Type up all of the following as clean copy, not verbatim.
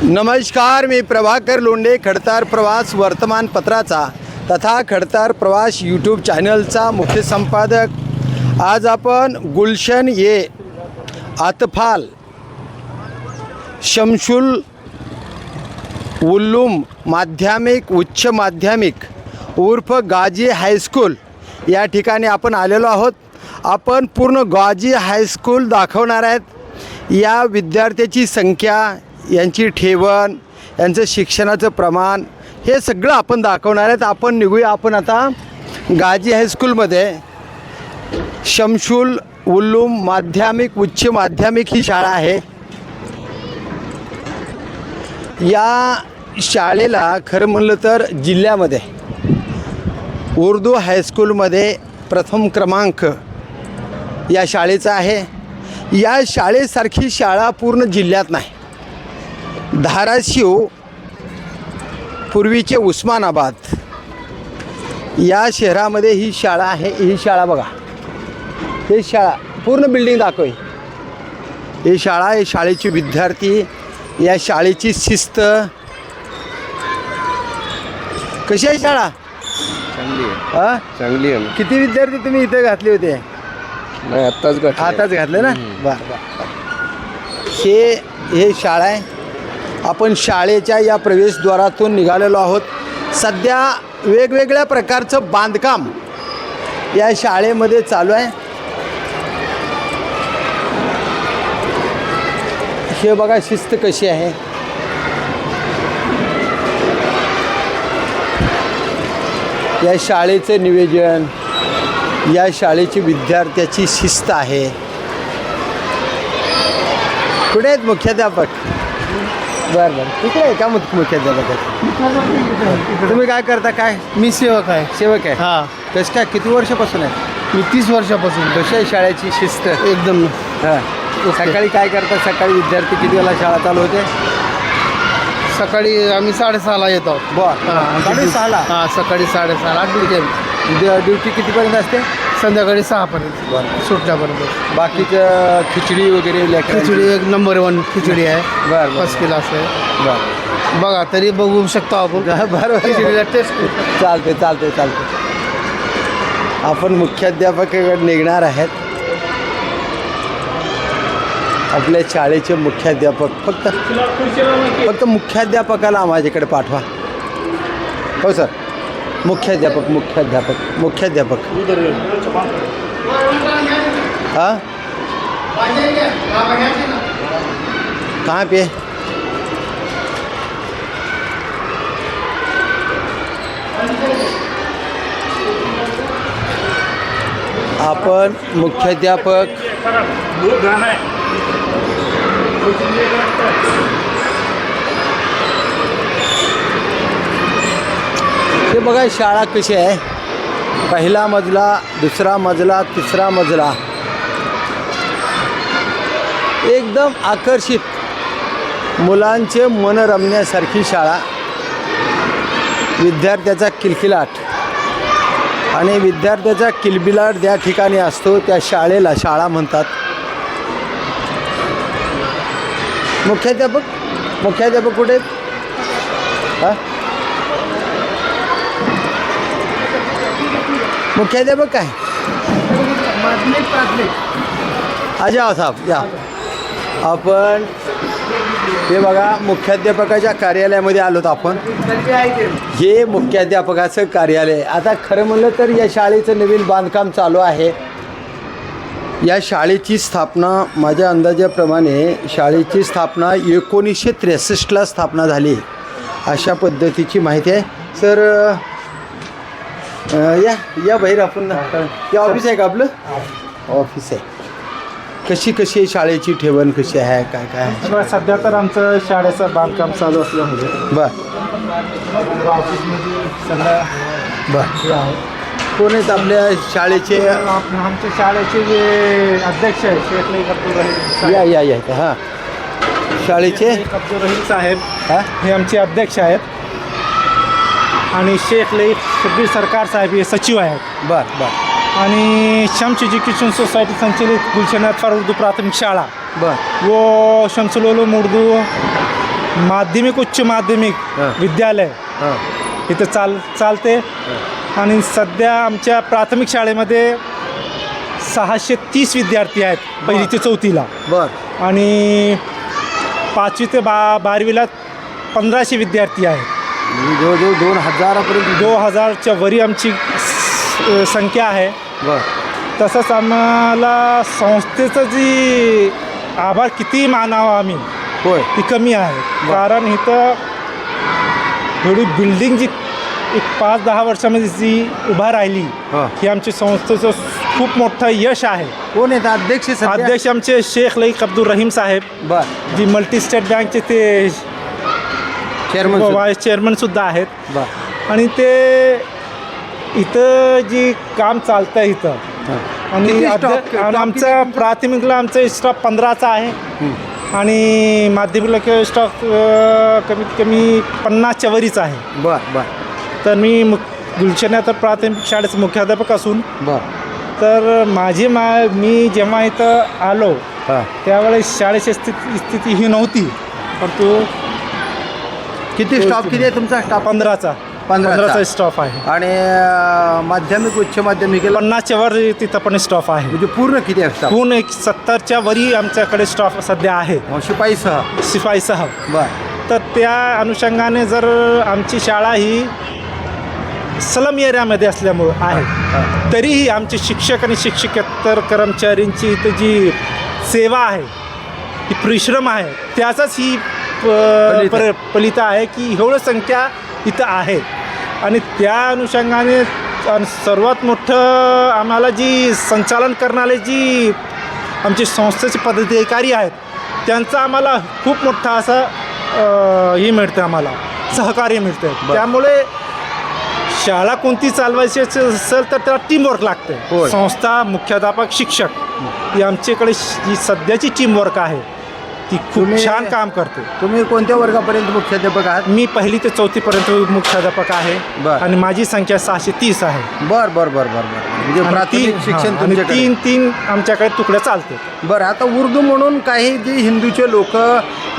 नमस्कार, मी प्रभाकर लोंढे, खडतार प्रवास वर्तमानपत्राचा तथा खडतार प्रवास यूट्यूब चॅनलचा मुख्य संपादक। आज आपण गुलशन ये अतफाल शमशुल उल्लूम माध्यमिक उच्च माध्यमिक उर्फ गाजी हायस्कूल या ठिकाणी आपण आलेलो आहोत। आपण पूर्ण गाजी हायस्कूल दाखवणार आहेत। या विद्यार्थ्याची संख्या, यांची ठेवण, यांचं शिक्षणाचं प्रमाण हे सगळं आपण दाखवणार आहेत। आपण निघूया। आपण आता गाजी हायस्कूलमध्ये शमशुल उल्लूम माध्यमिक उच्च माध्यमिक ही शाळा आहे। या शाळेला खरं म्हणलं तर जिल्ह्यामध्ये उर्दू हायस्कूलमध्ये प्रथम क्रमांक या शाळेचा आहे। या शाळेसारखी शाळा पूर्ण जिल्ह्यात नाही। धाराशिव, पूर्वीचे उस्मानाबाद या शहरामध्ये ही शाळा आहे। ही शाळा बघा, ही शाळा पूर्ण बिल्डिंग दाखव। ही शाळा, ही शाळेची विद्यार्थी, या शाळेची शिस्त कशी आहे शाळा? चांगली आहे। हां, चांगली आहे। किती विद्यार्थी तुम्ही इथे घातले होते? नाही, आत्ताच घातले ना? बरं। हे शाळा आहे। आपण शाळेच्या या प्रवेशद्वारातून निघालेलो आहोत। सध्या वेगवेगळ्या प्रकारचं बांधकाम या शाळेमध्ये चालू आहे। हे बघा शिस्त कशी आहे। या शाळेचं नियोजन, या शाळेची विद्यार्थ्याची शिस्त आहे। कुठे आहेत मुख्याध्यापक? बरं, तिकडे आहे का मुख्याध्यापक? तुम्ही काय करता? काय? मी सेवक आहे. सेवक आहे? हां. कसं काय, किती वर्षापासून आहे? मी 30 वर्षापासून. कशी आहे शाळेची शिस्त? एकदम. हां। सकाळी काय करता? सकाळी विद्यार्थी किती वेळेला शाळा चालू होते? सकाळी आम्ही 6:30ला येतो. बरं, 6:30ला? हां, सकाळी 6:30ला ड्युटी कितीपर्यंत असते? संध्याकाळी 6पर्यंत. बरं, सुटल्यापर्यंत. बाकीचं खिचडी वगैरे लेकरांची? खिचडी एक नंबर 1 खिचडी आहे. बरं, बरं. 5 क्लास आहे. बरं, बघा, तरी बघू शकतो आपण. बरोबर. खिचडीला टेस्ट. चालते। आपण मुख्याध्यापकाकडे निघणार आहेत। आपल्या शाळेचे मुख्याध्यापक, फक्त मुख्याध्यापकाला माझ्याकडे पाठवा। हो सर, मुख्याध्यापक हाँ, कहाँ पे? आपण मुख्याध्यापक हे बघा शाळा कशी आहे। पहिला मजला, दुसरा मजला, तिसरा मजला, एकदम आकर्षित मुलांचे मन रमण्यासारखी शाळा। विद्यार्थ्याचा किलकिलाट आणि विद्यार्थ्याचा किलबिलाट ज्या ठिकाणी असतो त्या शाळेला शाळा म्हणतात। मुख्याध्यापक कुठे आहेत? हां, मुख्याध्यापक काय? अजय साहेब या। आपण हे बघा, मुख्याध्यापकाच्या कार्यालयामध्ये आलोत आपण। हे मुख्याध्यापकाचं कार्यालय। आता खरं म्हणलं तर या शाळेचं नवीन बांधकाम चालू आहे। या शाळेची स्थापना, माझ्या अंदाजाप्रमाणे शाळेची स्थापना 1963ला स्थापना झाली अशा पद्धतीची माहिती आहे। सर या बाहेर आपण, हे ऑफिस आहे का आपलं? ऑफिस आहे। कशी आहे शाळेची ठेवण, कशी आहे, काय? सध्या तर आमचं शाळेचं बांधकाम चालू असल्यामुळे ऑफिसमध्ये सगळं कोण आहेत आपल्या शाळेचे? आमच्या शाळेचे जे अध्यक्ष आहेत शेख लई अब्दुल रहीम. या हां, शाळेचे अब्दुल रहीम साहेब हां, हे आमचे अध्यक्ष आहेत आणि शेख लई शब्बीर सरकार साहेब हे सचिव आहेत. बरं. आणि शम्स एजुकेशन सोसायटी संचलित गुलशन अतफाल उर्दू प्राथमिक शाळा बरं. वो शमसुल उलूम उर्दू माध्यमिक उच्च माध्यमिक हां. विद्यालय हां इथं चालते आणि सध्या आमच्या प्राथमिक शाळेमध्ये 630 विद्यार्थी आहेत पहिली ते चौथीला बर आणि 5वी ते 12वीला 1500 विद्यार्थी आहेत. जवळजवळ 2000पर्यंत 2000च्या वरी आमची संख्या आहे. बर तसंच आम्हाला संस्थेचं जी आभार किती मानावं आम्ही होय ती कमी आहे. कारण इथं एवढी बिल्डिंग जी एक 5-10 वर्षामध्ये जी उभा राहिली हां. ही आमच्या संस्थेचं खूप मोठं यश आहे. कोण आहेत अध्यक्ष सध्या? अध्यक्ष आमचे शेख लईक अब्दुल रहीम साहेब बर जी मल्टी स्टेट बँकचे ते चेअरमन व्हाईस चेअरमनसुद्धा आहेत. बर आणि ते इथं जी काम चालतं आहे इथं आणि किती स्टाफ- आणि आमचा प्राथमिकला आमचा स्टाफ 15चा आहे आणि माध्यमिकला स्टाफ कमीत कमी 50च्या वरीच आहे. बर बर तर मी गुलशना तर प्राथमिक शाळेचा मुख्याध्यापक असून बर तर मी जेव्हा इथं आलो हां त्यावेळेस शाळेची स्थिती ही नव्हती. परंतु किती स्टाफ किती आहे तुमचा स्टाफ? 15चा 15चा स्टाफ आहे. आणि माध्यमिक उच्च माध्यमिकेला 50च्या वर तिथं पण स्टाफ आहे. म्हणजे पूर्ण किती आहे स्टाफ? पूर्ण 70च्या वरी आमच्याकडे स्टाफ सध्या आहे शिपाईसह शिपाईसह. बर तर त्या अनुषंगाने जर आमची शाळा ही स्लम एरियामध्ये असल्यामुळं आहे तरीही आमचे शिक्षक आणि शिक्षकेतर कर्मचाऱ्यांची इथं जी सेवा आहे ही परिश्रम आहे त्याचाच ही फलित आहे की एवढं संख्या इथं आहे. आणि त्या अनुषंगाने सर्वात मोठं आम्हाला जी संचालन करणारे जी आमची संस्थेचे पदाधिकारी आहेत त्यांचा आम्हाला खूप मोठा असा हे मिळतं आम्हाला सहकार्य मिळतं. त्यामुळे शाळा कोणती चालवायची असेल तर त्याला टीमवर्क लागते. होय. संस्था मुख्याध्यापक शिक्षक ही आमच्याकडे जी सध्याची टीमवर्क आहे ती खूप छान काम करते. तुम्ही कोणत्या वर्गापर्यंत मुख्याध्यापक आहात? मी 1ली ते 4थीपर्यंत मुख्याध्यापक आहे बरं. आणि माझी संख्या 630 आहे. बर बर बर बर बर म्हणजे आणि प्राथमिक शिक्षण आणि तुमच्याकडे. तीन आमच्याकडे तुकड्या चालते. बरं आता उर्दू म्हणून काही जे हिंदूचे लोक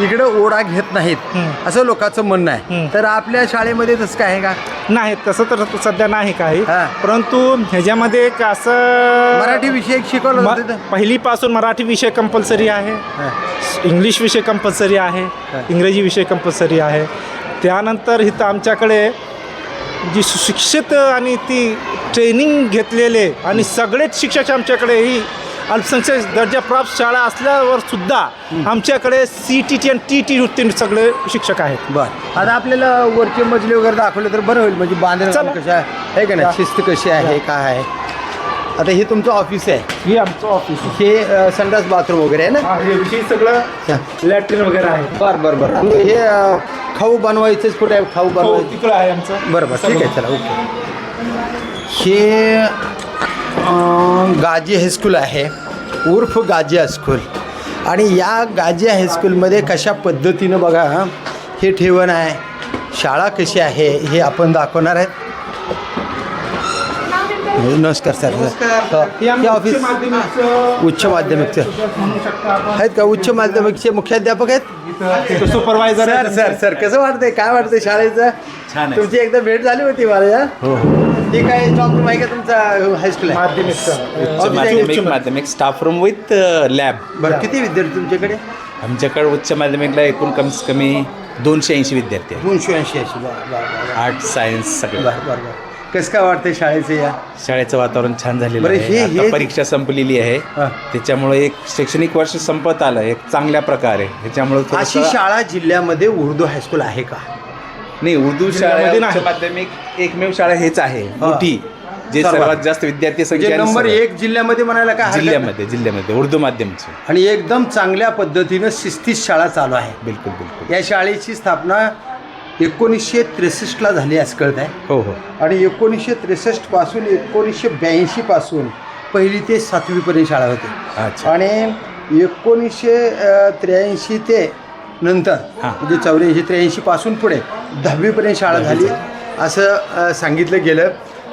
इकडे ओढा घेत नाहीत असं लोकांचं म्हणणं आहे. तर आपल्या शाळेमध्ये तसं काय आहे का? नाही तसं तर सध्या नाही काही. हां. परंतु ह्याच्यामध्ये एक असं मराठी विषय शिकवलं जातं तिथं? पहिलीपासून मराठी विषय कंपल्सरी आहे. हां. इंग्लिश विषय कंपल्सरी आहे. इंग्रजी विषय कंपल्सरी आहे. त्यानंतर इथं आमच्याकडे जी सुशिक्षित आणि ती ट्रेनिंग घेतलेले आणि सगळेच शिक्षक आमच्याकडे ही अल्पसंख्याक दर्जा प्राप्त शाळा असल्यावर सुद्धा आमच्याकडे CTT आणि TT उत्तीर्ण सगळे शिक्षक आहेत. बरं आता आपल्याला वरचे मजले वगैरे दाखवले तर बरं होईल म्हणजे बांधणं चला. कशा आहे का नाही शिस्त कशी आहे काय आहे. आता हे तुमचं ऑफिस आहे हे आमचं ऑफिस हे संडास बाथरूम वगैरे आहे ना? हे विषयी सगळं लॅट्रिन वगैरे आहे. बरं बरं बरं हे खाऊ बनवायचंच कुठे आहे खाऊ बनवायचं? तिकडं आहे आमचं. बरं बरं ठीक आहे चला ओके. हे गाजी हायस्कूल आहे उर्फ गाजी हायस्कूल आणि या गाजी हायस्कूलमध्ये कशा पद्धतीनं बघा हे ठेवण आहे शाळा कशी आहे हे आपण दाखवणार आहेत. नमस्कार सर. हे आमचं ऑफिस उच्च माध्यमिकचं म्हणू शकता आपण. आहेत का? उच्च माध्यमिकचे मुख्याध्यापक आहेत? सुपरवायझर सर सर सर कसं वाटतंय काय वाटतंय शाळेचं? छान आहे. तुमची एकदा भेट झाली होती मला या ठीक आहे. स्टॉप रूम आहे का तुमचा हायस्कूल आहे? माध्यमिक माध्यमिक स्टाफ रूम विथ लॅब. बरं किती विद्यार्थी तुमच्याकडे? आमच्याकडे उच्च माध्यमिकला एकूण कमीत कमी 280 विद्यार्थी आहेत. 280 बरं बरं आर्ट सायन्स सगळं. बरं बरं बरं कसं काय वाटतंय शाळेचं या? शाळेचं वातावरण छान झालेलं बरं, आहे. हे- आता परीक्षा संपलेली आहे हां. त्याच्यामुळे एक शैक्षणिक वर्ष संपत आलं एक चांगल्या प्रकारे ह्याच्यामुळे अशी शाळा जिल्ह्यामध्ये उर्दू हायस्कूल आहे का? नाही उर्दू शाळा जिल्ह्यामध्ये नाही. उच्च माध्यमिक एकमेव शाळा हेच आहे हां. मोठी जे सर्वात. सर्वात जास्त विद्यार्थी म्हणजे संख्या आणि नंबर सर्व. 1 जिल्ह्यामध्ये म्हणायला काय हरकत नाही? जिल्ह्यामध्ये उर्दू माध्यमची आणि एकदम चांगल्या पद्धतीनं शिस्तीत शाळा चालू आहे. बिलकुल बिलकुल. या शाळेची स्थापना 1963ला झाली असं कळत आहे. हो हो आणि 1963 पासून 1982 पासून 1ली ते 7वीपर्यंत शाळा होती. अच्छा. आणि 1983 ते नंतर हां. म्हणजे 84-83 पासून पुढे 10वीपर्यंत शाळा झाली असं सांगितलं गेलं.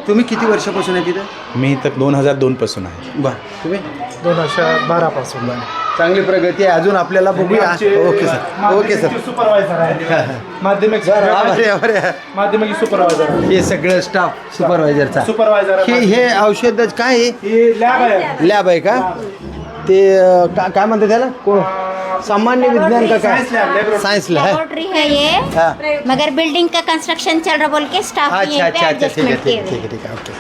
तुम्ही किती वर्षापासून आहे तिथं? मी तर 2002 पासून आहे. बरं तुम्ही? 2012 पासून. चांगली प्रगती आहे. अजून आपल्याला बघूया. Okay sir, okay sir. Supervisor आहे माध्यमिक माध्यमिक सुपरवायझर हे सगळं स्टाफ सुपरवायझरचा. सुपरवायझर हे औषध काय आहे? हे लॅब आहे. लॅब आहे का? ते काय म्हणतात त्याला? सामान्य विज्ञान का साइंस लैब, काय? लैबोरेटरी. Science lab. लैबोरेटरी है ये, हाँ. मगर बिल्डिंग का कंस्ट्रक्शन चल रहा बोल के स्टाफ अच्छा यहीं पे अच्छा अच्छा, ठीक आहे एडजस्टमेंट किए ठीक हुए आहे ठीक आहे ओके.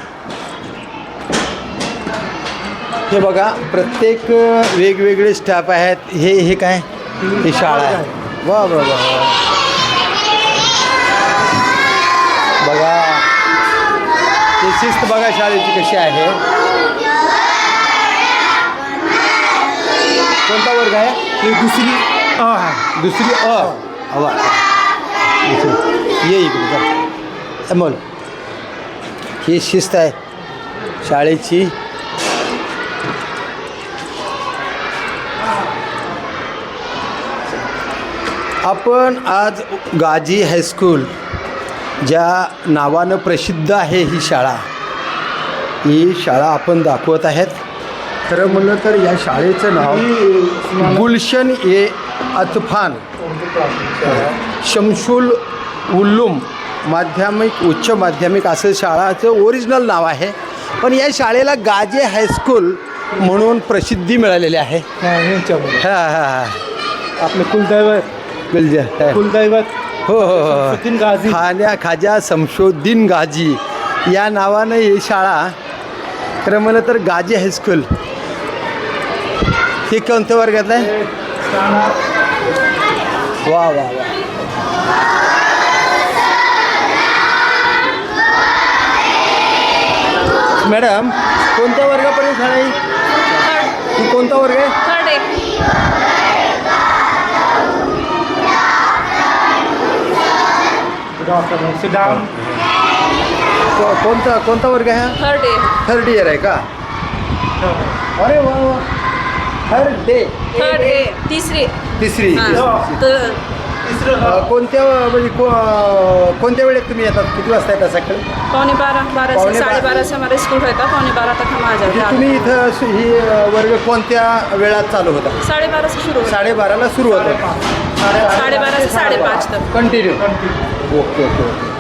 हे बघा प्रत्येक वेगवेगळे स्टाफ आहेत. हे काय? ही शाळा आहे. वा वा वा वा. बघा ते शिस्त बघा शाळेची कशी आहे. कोणता वर्ग आहे? हे दुसरी आहे. दुसरी वा दुसरी. ये इकडे जा अमोल. ही शिस्त आहे शाळेची. आपण आज गाजी हायस्कूल ज्या नावानं प्रसिद्ध आहे ही शाळा आपण दाखवत आहेत. खरं म्हणलं तर या शाळेचं नाव गुलशन ए अतफान शमशुल उल्लूम माध्यमिक उच्च माध्यमिक असं शाळाचं ओरिजिनल नाव आहे. पण या शाळेला गाजे हायस्कूल म्हणून प्रसिद्धी मिळालेली आहे. हां हां आपलं कुलदैवत कुलदैवत हो हो हो शमशुद्दीन गाझी. खाजा शमशुद्दीन गाझी या नावानं ही शाळा. खरं म्हणलं तर गाजी हायस्कूल. हे कोणत्या वर्गात आहे? वा वा वा. मॅडम कोणत्या वर्गापर्यंत शाळा आहे ही? कोणता वर्ग आहे? कोणता वर्ग आहे? थर्ड इयर आहे का? अरे वा वा. थर्ड डे तिसरी. कोणत्या म्हणजे कोणत्या वेळेत तुम्ही येतात? किती वाजता येतात सकाळी? 12 से 12:30 से हमारा स्कूल रहता, 12:15 तक हम आ जाते हैं. तुम्ही इथं ही वर्ग कोणत्या वेळात चालू होता? 12:30 से शुरू होता 12:30ला सुरू होतं. 12:30 से 5:30 तक. कंटिन्यू. Okay okay okay.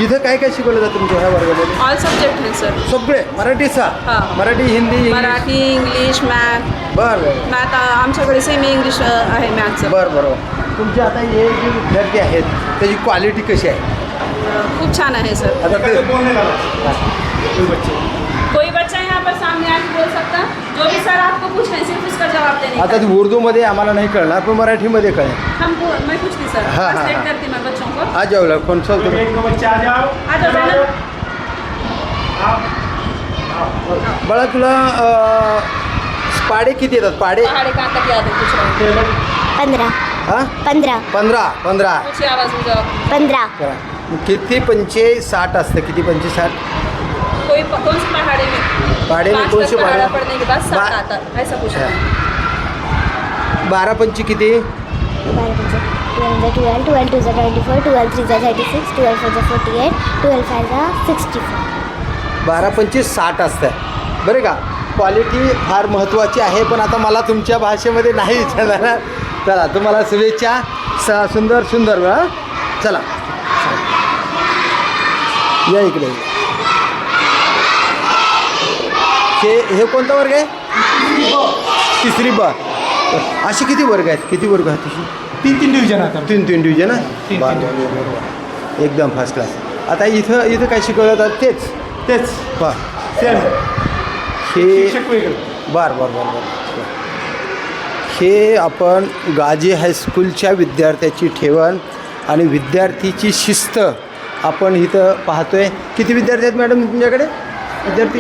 इथं काय काय शिकवलं जातं तुमच्या ह्या वर्गामध्ये? ऑल सब्जेक्ट हैं सर. सगळे मराठीचा? हां. Marathi Hindi English? Marathi, English, math. बरं मॅथ आमच्याकडे सेमी इंग्लिश आहे मॅथचं. बरं बरोबर. तुमचे आता हे जे विद्यार्थी आहेत त्याची क्वालिटी कशी आहे? खूप छान आहे सर. आता ते कोई बच्चा यहाँ पर सामने आके बोल सकता, जो भी सर आपको पूछ रहे हैं सिर्फ उसका जवाब देने का. आता ते उर्दूमध्ये आम्हाला नाही कळणार पण मराठीमध्ये कळेल. मैं पूछती सर. हाँ, हाँ, ट्रांसलेट हाँ. करती मैं बच्चों को. आ जाओ कोणचं तुम्ही? एक बच्चे आ जाओ. आ जाओ जाना. बाळा तुला पाडे किती येतात? पाडे पहाड़ी कहाँ तक याद है पूछ रहे हैं. 15 हां 15 15 पूछिए आवाज़ में जवाब. 15 करा. किती 55 60 असतं? किती 55 60? कोई कौन सी पहाड़ी में पहाड़ी में 5 कौन तक सी पहाड़ा पहाड़ी? पढ़ने के बाद 7 बा- आता ऐसा पूछा. 12 पंची किती? 12 2 is 24, 12 3 is 36, 12 4 is 48, 12 5 is 64. 12 पंचवीस 60 असतं. बरं का? क्वालिटी फार महत्त्वाची आहे पण आता मला तुमच्या भाषेमध्ये नाही विचारणार. चला तुम्हाला शुभेच्छा. सुंदर सुंदर. हां चला या इकडे. हे कोणता वर्ग आहे? तिसरी ब. अशी किती वर्ग आहेत? किती वर्ग आहेत तशी? 3 डिव्हिजन आता. 3 डिव्हिजन आहे. तीन बरं. एकदम फर्स्ट क्लास. आता इथं काय शिकवलं जातं? तेच वा. सेम. हे शिक्षक वेगळे. बरं. हे आपण गाजी हायस्कूलच्या विद्यार्थ्याची ठेवण आणि विद्यार्थीची शिस्त आपण इथं पाहतोय. किती विद्यार्थी आहेत मॅडम तुमच्याकडे? विद्यार्थी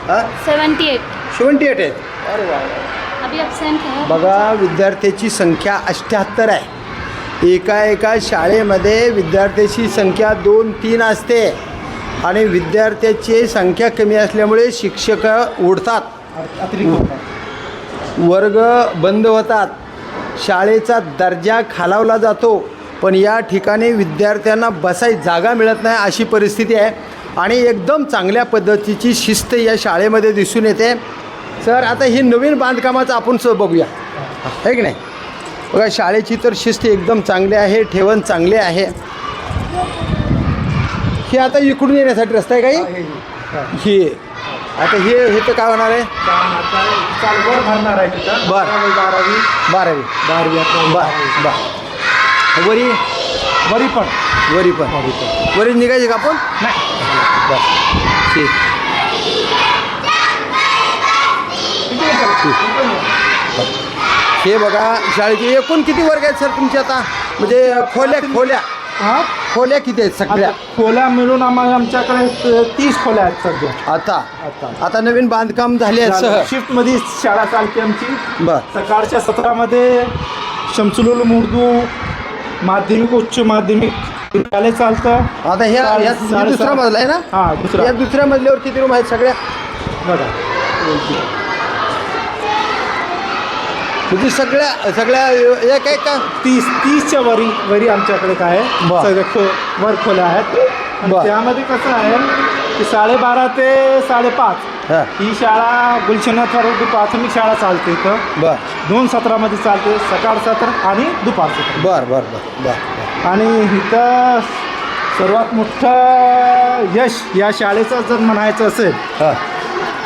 78 78 आहेत. अभी absent है. बघा विद्यार्थ्याची संख्या 78 आहे. एका शाळेमध्ये विद्यार्थ्याची संख्या 2-3 असते आणि विद्यार्थ्याची संख्या कमी असल्यामुळे शिक्षक उडतात, अतिरिक्त होता. वर्ग बंद होतात, शाळेचा दर्जा खालावला जातो. पण या ठिकाणी विद्यार्थ्यांना बसायची जागा मिळत नाही अशी परिस्थिती आहे आणि एकदम चांगल्या पद्धतीची शिस्त या शाळेमध्ये दिसून येते. सर आता ही नवीन बांधकामाचं आपण बघूया. आहे की नाही? बघा शाळेची तर शिस्त एकदम चांगली आहे, ठेवण चांगली आहे. हे आता इकडून येण्यासाठी रस्ता आहे काही हे आता हे तर काय होणार आहे? वर भरणार आहे तिथं. बरं. 12वी बर वरी वरी पण वरी निघायचे का आपण? बरं ठीक. हे बघा शाळेचे एकूण किती वर्ग आहेत सर तुमचे आता? म्हणजे खोल्या किती आहेत सगळ्या? खोल्या मिळून आमच्याकडे 30 खोल्या आहेत सध्या. आता नवीन बांधकाम झाले आहेत सह शिफ्टमध्ये शाळा चालते आमची. बर. सकाळच्या सत्रामध्ये शमसुल उर्दू माध्यमिक उच्च माध्यमिक विद्यालय चालतं. आता ह्या दुसरा मजला आहे ना? हां, दुसरा. या दुसऱ्या मजल्यावर किती रूम आहेत सगळ्या? बघा म्हणजे सगळ्या एक का 30च्या वरी आमच्याकडे काय आहे बर. सगळे वर खोल्या आहेत. आणि बर. त्यामध्ये कसं आहे की 12:30 ते 5:30 हां. ही शाळा गुलशनाथ उर्दू प्राथमिक शाळा चालते इथं. बर 2 सत्रामध्ये चालते, सकाळ सत्र आणि दुपार सत्र. बर आणि इथं सर्वात मोठं यश या शाळेचं जर म्हणायचं असेल हां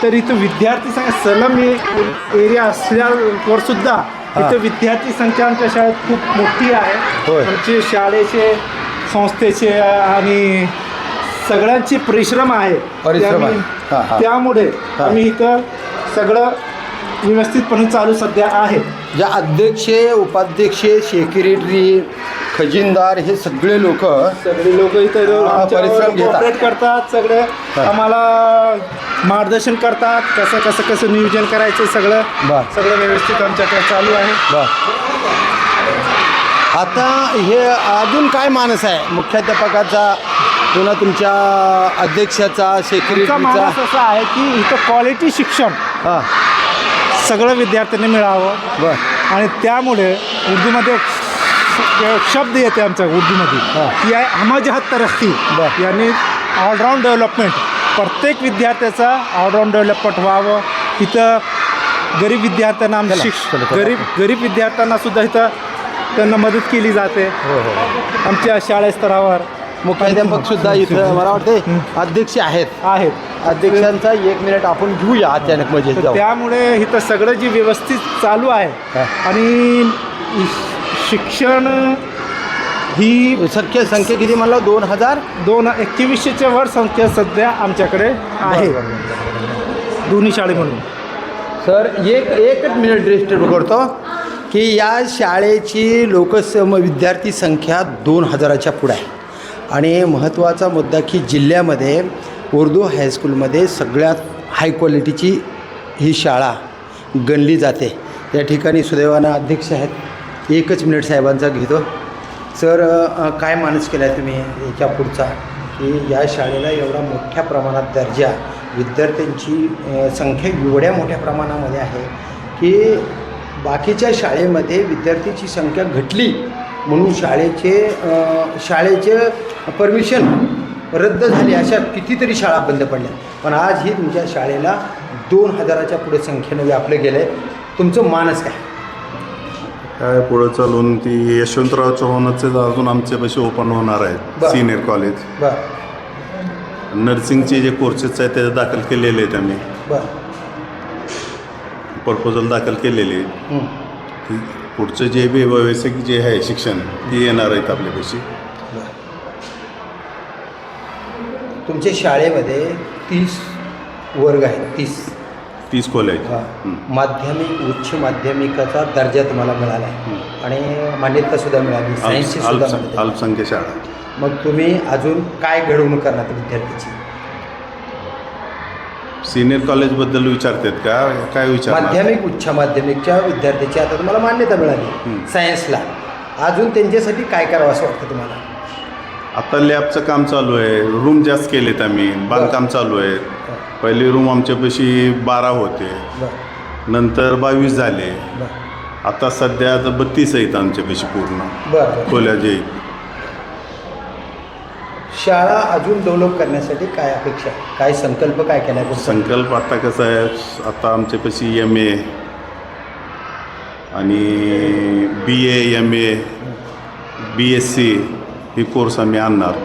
तर इथं विद्यार्थी संख्या सलम एरिया असल्यावर सुद्धा इथं विद्यार्थी संख्या आमच्या शाळेत खूप मोठी आहे. होय. आमचे शाळेचे संस्थेचे आणि सगळ्यांची परिश्रम आहे. परिश्रम आहे. हां, हां. त्यामुळे आम्ही इथं सगळं व्यवस्थितपणे चालू सध्या आहे. ज्या अध्यक्ष उपाध्यक्ष सेक्रेटरी खजिनदार हे सगळे लोक इथं आमच्यावर परिश्रम घेतात. कॉपरेट करतात. सगळे आम्हाला मार्गदर्शन करतात कसं नियोजन करायचं सगळं व्यवस्थित आमच्याकडे चालू आहे. आता हे अजून काय मानस आहे मुख्याध्यापकाचा पुन्हा तुमच्या अध्यक्षाचा आमचा सेक्रेटरीचा? मानस असा आहे की इथं क्वालिटी शिक्षण हां सगळं विद्यार्थ्यांनी मिळावं. बर आणि त्यामुळे उर्दूमध्ये एक शब्द येते आमच्या उर्दूमध्ये की आहे हमजहत तरक्की. यानी ऑलराऊंड डेव्हलपमेंट. प्रत्येक विद्यार्थ्याचा ऑलराऊंड डेव्हलपमेंट व्हावं. इथं गरीब विद्यार्थ्यांना गरीब विद्यार्थ्यांना सुद्धा इथं त्यांना मदत केली जाते आमच्या शाळे स्तरावर. मुख्याध्यापक सुद्धा इथं मला वाटते अध्यक्ष आहेत. अध्यक्षांचा 1 मिनिट आपण घेऊया अचानक म्हणजे तर त्यामुळे इथं सगळं जे व्यवस्थित चालू आहे आणि शिक्षण ही संख्या किती म्हणलं? 2100च्या वर संख्या सध्या आमच्याकडे आहे दोन्ही शाळे म्हणून. सर एकच मिनिट रेजिस्टर करतो की या शाळेची विद्यार्थी संख्या 2000च्या पुढे आहे. आणि महत्त्वाचा मुद्दा की जिल्ह्यामध्ये उर्दू हायस्कूलमध्ये सगळ्यात हाय क्वालिटीची ही शाळा गणली जाते. या ठिकाणी सुदैवानं अध्यक्ष आहेत. एकच मिनिट साहेबांचा घेतो. सर काय मानस केला आहे तुम्ही याच्या पुढचा की या शाळेला एवढा मोठ्या प्रमाणात दर्जा, विद्यार्थ्यांची संख्या एवढ्या मोठ्या प्रमाणामध्ये आहे की बाकीच्या शाळेमध्ये विद्यार्थ्यांची संख्या घटली म्हणून शाळेचे परमिशन रद्द झाली, अशा कितीतरी शाळा बंद पडल्या. पण आज ही तुमच्या शाळेला 2000च्या पुढे संख्येनं व्यापलं गेलं आहे. तुमचं मानस काय पुढं चालून ती यशवंतराव चव्हाणाचे अजून आमच्यापाशी ओपन होणार आहेत सिनियर कॉलेज. बरं. नर्सिंगचे जे कोर्सेस आहेत ते दाखल केलेले आहेत आम्ही. प्रपोजल दाखल केलेले आहेत. पुढचं जे बी व्यावसायिक जे आहे शिक्षण ते येणार आहेत आपल्यापाशी. तुमच्या शाळेमध्ये 30 वर्ग आहेत. 30 कॉलेज. माध्यमिक उच्च माध्यमिकाचा दर्जा तुम्हाला मिळाला आहे आणि मान्यतासुद्धा मिळाली, सायन्सची सुद्धा अल्पसंख्य शाळा. मग तुम्ही अजून काय घडवणूक करणार विद्यार्थ्याची? सिनियर कॉलेजबद्दल विचारतात का? काय विचार? माध्यमिक उच्च माध्यमिकच्या विद्यार्थ्याची आता तुम्हाला मान्यता मिळाली सायन्सला, अजून त्यांच्यासाठी काय करावं असं वाटतं तुम्हाला? आता लॅबचं काम चालू आहे. रूम जास्त केलेत आम्ही. बांधकाम चालू आहे. पहिली रूम आमच्यापाशी 12 होते, नंतर 22 झाले. आता सध्या 32 आहेत आमच्यापाशी पूर्ण खोल्या जे. शाळा अजून डेव्हलप करण्यासाठी काय अपेक्षा, काय संकल्प काय केला आहे? संकल्प आता कसं आहे, आता आमच्यापाशी MA आणि BA, MA, BSc हे कोर्स आम्ही आणणार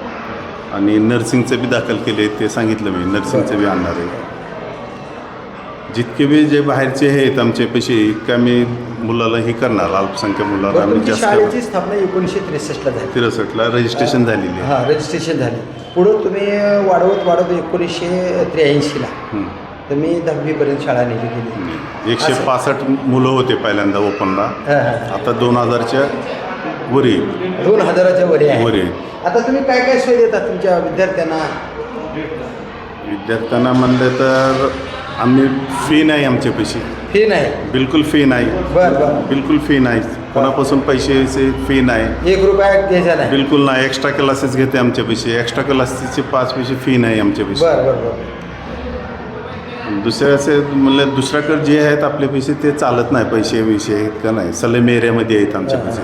आणि नर्सिंगचं बी दाखल केले, ते सांगितलं मी नर्सिंगचं बी आणणार आहे. जितके बी जे बाहेरचे आहेत आमचे पैसे इतकं आम्ही मुलाला हे करणार, अल्पसंख्याक मुलाला बरं, आम्ही तुमची जास्त शाळेची स्थापना 1963 ला झाली. 63ला रजिस्ट्रेशन झालेली आहे. हां, रजिस्ट्रेशन झाले. पुढं तुम्ही वाढवत 1983ला हं. तुम्ही 10वीपर्यंत शाळा नेली गेली. 165 मुलं होते पहिल्यांदा ओपनला, हां हां, आता 2000च्या वरी 2000च्या वरी आहे. वरी. आता तुम्ही काय काय सोय देता तुमच्या विद्यार्थ्यांना? विद्यार्थ्यांना म्हणलं तर आम्ही फी नाही, आमचे पैसे फी नाही. बिलकुल फी नाही. बरं बरं, बिलकुल फी नाही, कोणापासून पैशाची फी नाही, 1 रुपया द्यायचा नाही. बिलकुल नाही. एक्स्ट्रा क्लासेस घेते आमचे पैसे, एक्स्ट्रा क्लासेसचे 5 पैसे फी नाही आमचे पैसे. बरं बरं बरं. दुसरे असे म्हणलं दुसऱ्याकडे जे आहेत आपले पैसे ते चालत नाही, पैसे आहेत का नाही, सलेम एरियामध्ये आहेत आमचे पैसे.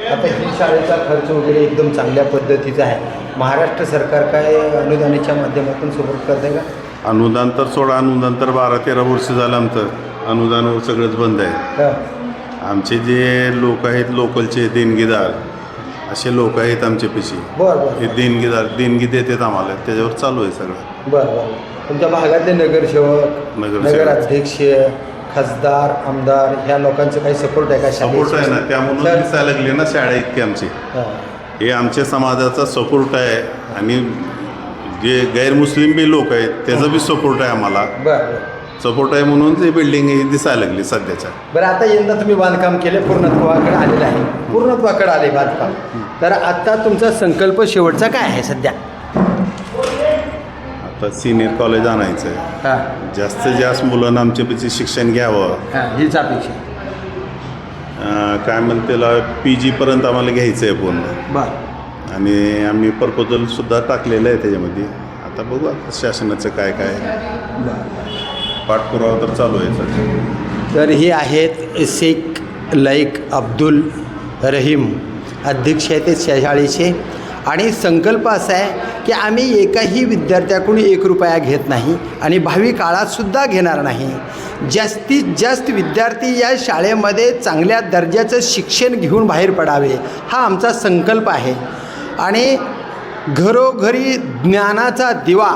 आता ही शाळेचा खर्च वगैरे एकदम चांगल्या पद्धतीचा आहे. महाराष्ट्र सरकार काय अनुदानाच्या माध्यमातून सपोर्ट करते का? अनुदान तर सोडा, अनुदान तर 12-13 वर्ष झालं आमचं अनुदान सगळंच बंद आहे. हां, आमचे जे लोक आहेत लोकलचे देणगीदार असे लोक आहेत आमचे पैसे, बरं बरं हे देणगी देतात आम्हाला, त्याच्यावर चालू आहे सगळं. बरं बरं. तुमच्या भागातले नगरसेवक, नगराध्यक्ष, खासदार, आमदार ह्या लोकांचं काही सपोर्ट आहे का? सपोर्ट आहे ना, त्यामुळं सर- दिसायला लागले ना शाळा इतकी आमची. हां, हे आमच्या समाजाचा सपोर्ट आहे आणि जे गैरमुस्लिम बी लोक आहेत त्याचा बी सपोर्ट आहे आम्हाला. बरं बरं सपोर्ट आहे म्हणून ते बिल्डिंग ही दिसायला लागली सध्याच्या. बरं. आता यंदा तुम्ही बांधकाम केले, पूर्णत्वाकडे आलेलं आहे, पूर्णत्वाकडे आले बांधकाम. तर आता तुमचा संकल्प शेवटचा काय आहे सध्या? आता सिनियर कॉलेज आणायचं आहे, हां जास्तीत जास्त मुलांना आमच्यापाशी शिक्षण घ्यावं. हां, हीच अपेक्षा. काय म्हणते त्याला PG पर्यंत आम्हाला घ्यायचं आहे पूर्ण. बरं आणि आम्ही प्रपोजलसुद्धा टाकलेलं आहे त्याच्यामध्ये. आता बघू आता शासनाचं काय काय पाठपुरावा तर चालू आहे सध्या. तर हे आहेत शेख लईक अब्दुल रहीम, अध्यक्ष आहेत ते शाळेचे. आणि संकल्प असा आहे की आम्ही एकाही विद्यार्थ्याकडून 1 रुपया घेत नाही आणि भावी काळातसुद्धा घेणार नाही. जास्तीत जास्त विद्यार्थी या शाळेमध्ये चांगल्या दर्जाचं शिक्षण घेऊन बाहेर पडावे हा आमचा संकल्प आहे. आणि घरोघरी ज्ञानाचा दिवा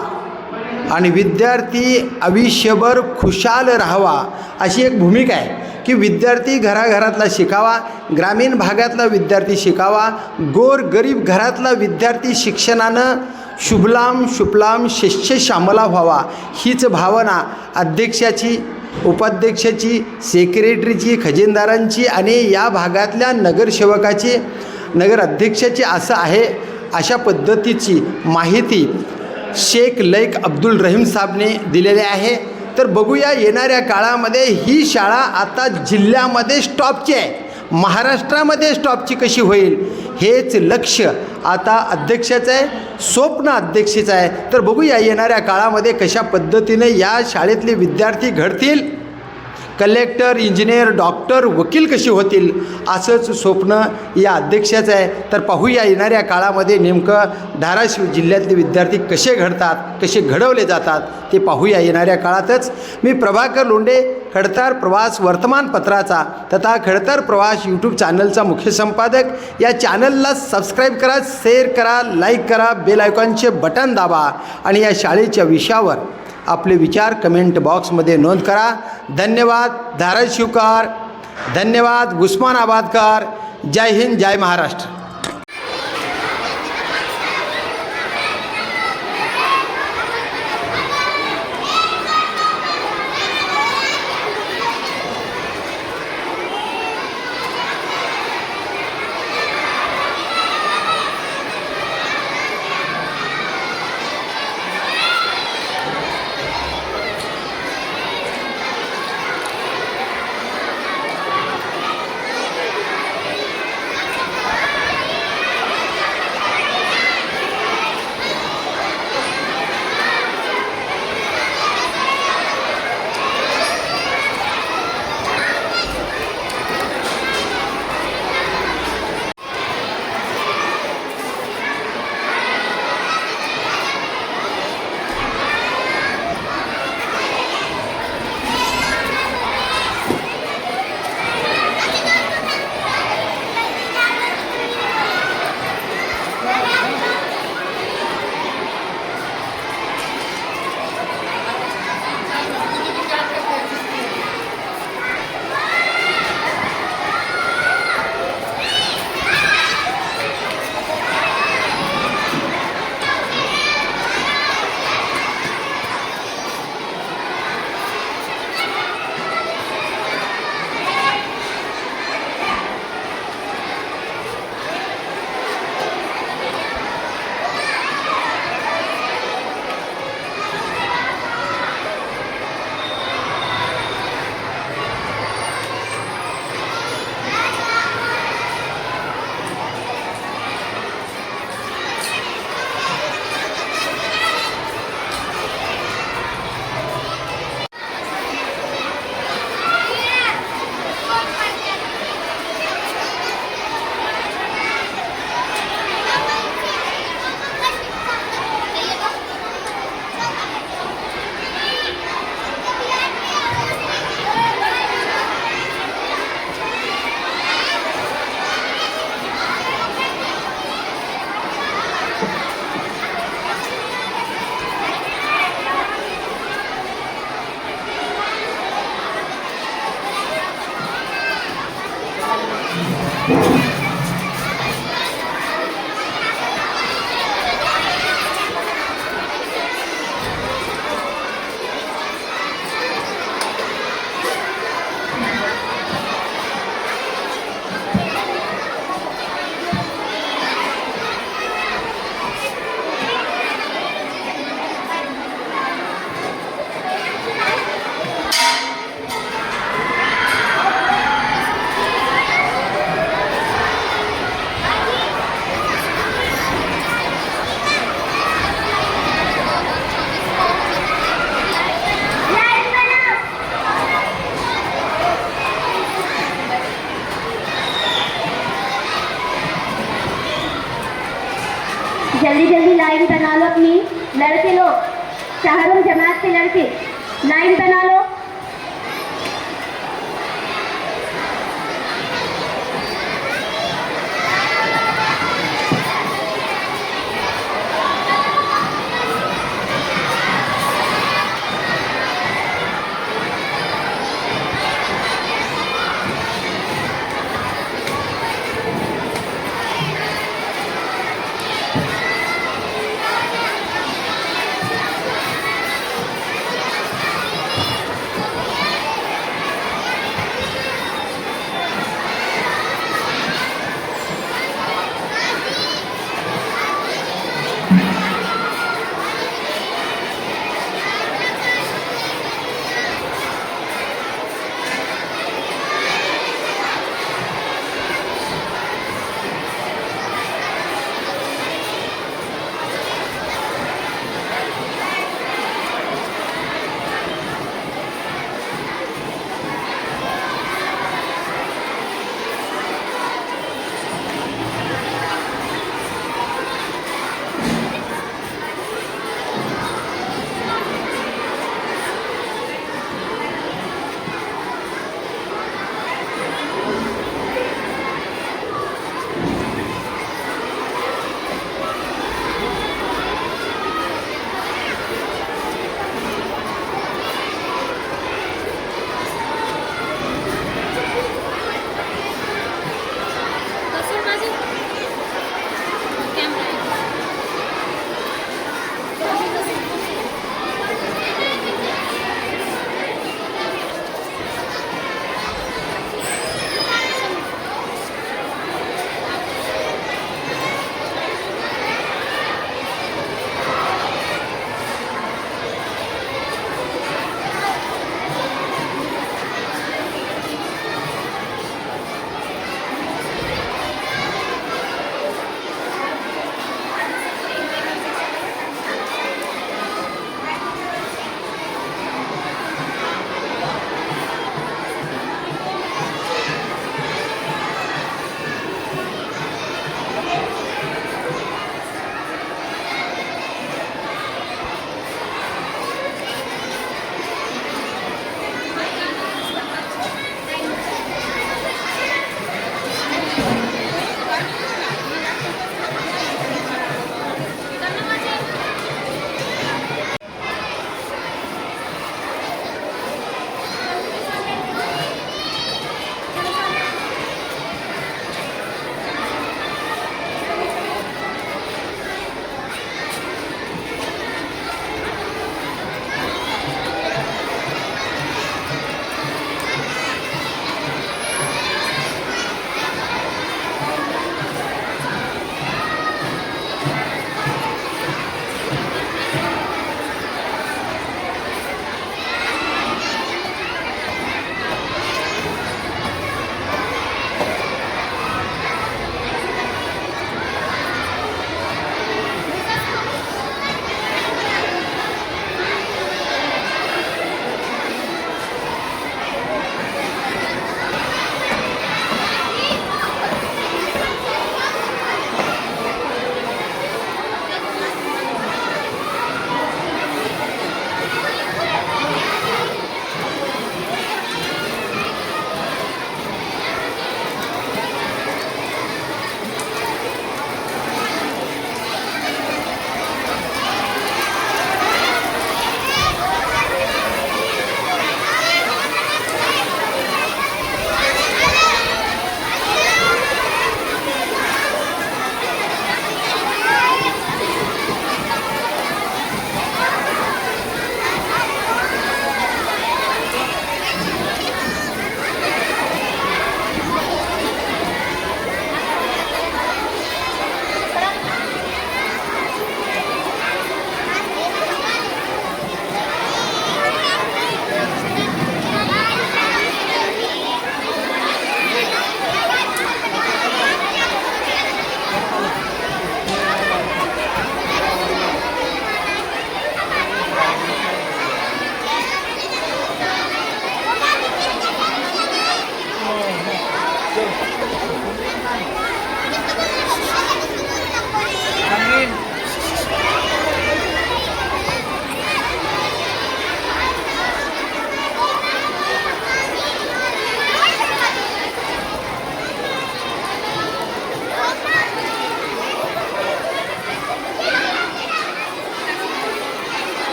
आणि विद्यार्थी आयुष्यभर खुशाल राहावा अशी एक भूमिका आहे की विद्यार्थी घराघरातला शिकावा, ग्रामीण भागातला विद्यार्थी शिकावा, गोरगरीब घरातला विद्यार्थी शिक्षणानं शुभलाम शुभलाम शिष्य श्यामला व्हावा हीच भावना अध्यक्षाची, उपाध्यक्षाची, सेक्रेटरीची, खजिनदारांची आणि या भागातल्या नगरसेवकाची, नगराध्यक्षाची असं आहे. अशा पद्धतीची माहिती शेख लईक अब्दुल रहीम साहेबने दिलेली आहे. तर बघूया येणाऱ्या काळामध्ये ही शाळा आता जिल्ह्यामध्ये स्टॉपची आहे, महाराष्ट्रामध्ये स्टॉपची कशी होईल हेच लक्ष आता अध्यक्षाचं आहे, स्वप्न अध्यक्षाचं आहे. तर बघूया येणाऱ्या काळामध्ये कशा पद्धतीने या शाळेतले विद्यार्थी घडतील, कलेक्टर, इंजिनियर, डॉक्टर, वकील कशी होतील असंच स्वप्न या अध्यक्षाचं आहे. तर पाहूया येणाऱ्या काळामध्ये नेमकं धाराशिव जिल्ह्यातले विद्यार्थी कसे घडतात, कसे घडवले जातात ते पाहूया येणाऱ्या काळातच. मी प्रभाकर लोंढे, खडतर प्रवास वर्तमानपत्राचा तथा खडतर प्रवास यूट्यूब चॅनलचा मुख्य संपादक. या चॅनलला सबस्क्राईब करा, शेअर करा, लाईक करा, बेल आयकॉनचे बटन दाबा आणि या शाळेच्या विषयावर आपले विचार कमेंट बॉक्समध्ये नोंद करा. धन्यवाद धाराशिवकर, धन्यवाद उस्मानाबादकर. जय हिंद, जय महाराष्ट्र. जल्दी जल्दी लाइन बना लो अपनी। लड़के लोग, चारों जमात के लड़के लाइन बना लो।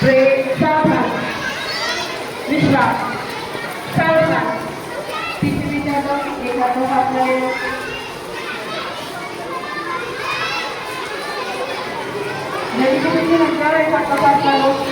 सावधान विश्वास सावधान तिसरी विद्यार्थी एक हात आपल्याला नंतर एक हात आपल्याला